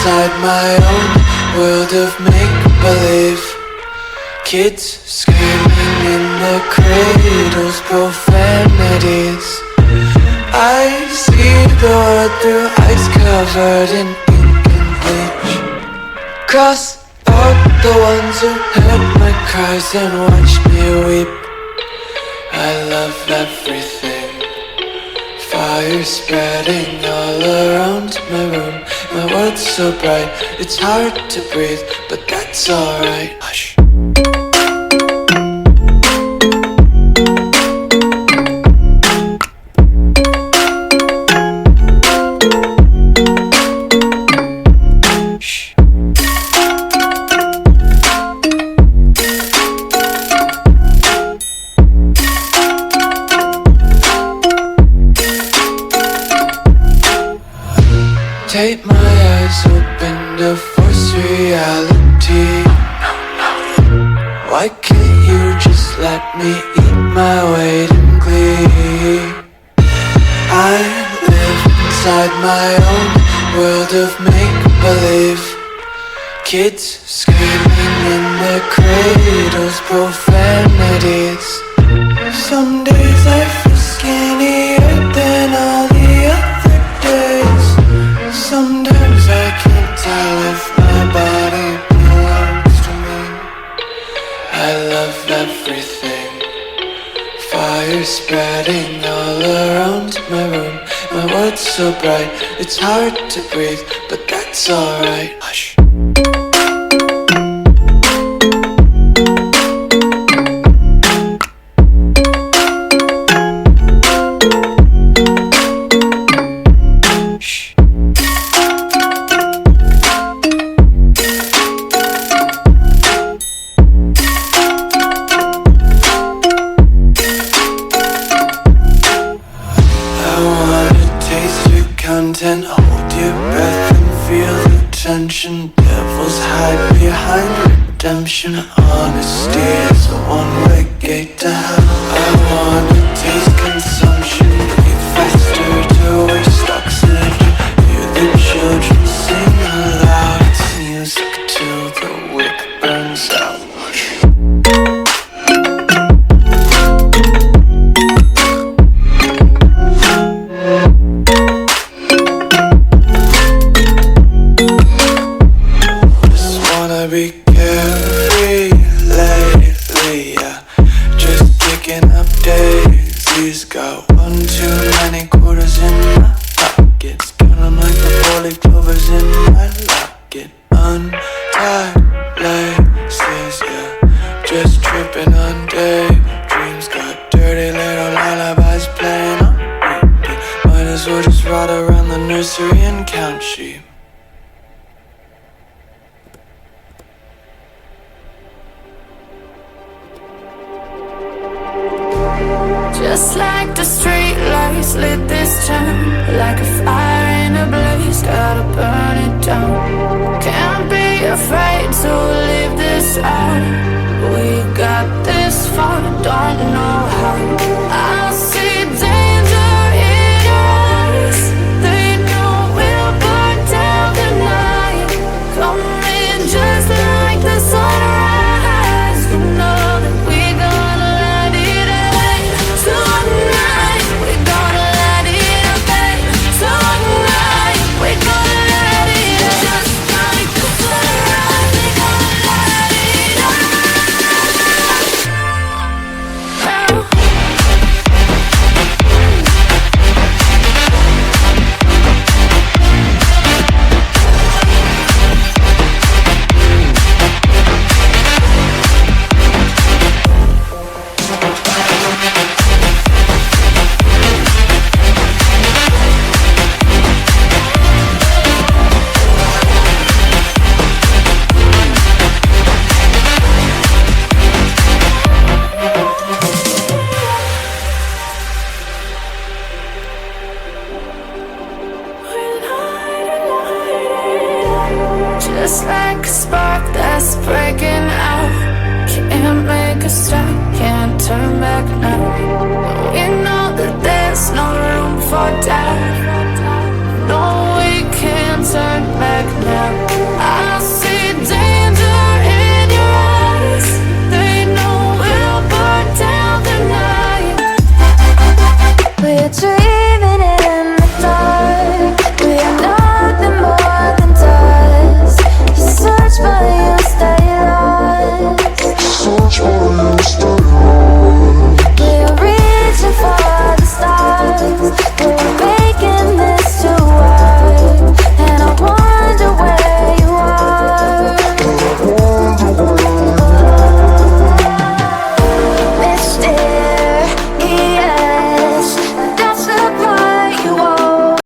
inside my own world of make-believe. Kids screaming in their cradles, profanities. I see the world through ice covered in ink and bleach. Cross out the ones who heard my cries and watched me weep. I love everything. Fire spreading all around my room. My world's so bright, it's hard to breathe, but that's alright. Hush. Take my eyes open to force reality. Why can't you just let me eat my weight in glee? I live inside my own world of make-believe. Kids screaming in their cradles, profanities. Some days I feel skinnier than all the other days. Sometimes I can't tell if my body belongs to me. I love everything. Fire spreading all around my room. My world's so bright, it's hard to breathe, but that's alright. Hush. Content, hold your breath and feel the tension. Devils hide behind redemption. Honesty is a one-way gate to hell. I wanna taste consumption. Breathe faster to waste oxygen. Hear the children sing aloud. It's music till the wick burns out. Be carefree lately, yeah. Just picking up daisies. Got one too many quarters in my pockets. Count 'em like the 4-leaf clovers in my locket. Untied laces, yeah. Just tripping on daydreams. Got dirty little lullabies playing on repeat. Might as well just ride around the nursery and count sheep. Just like the street lights lit this town, like a fire in a blaze, gotta burn it down. Can't be afraid to leave this out. We got this far, don't know how. I see danger in your eyes. They know we'll burn down the night. Coming just like the sunrise. You know that we're gonna light it up. Tonight, we're gonna light it up, babe. Tonight, we're gonna light it up. Just like the sunrise, we're gonna light it up. Just like a spark that's breaking out. Can't make a stop, can't turn back now.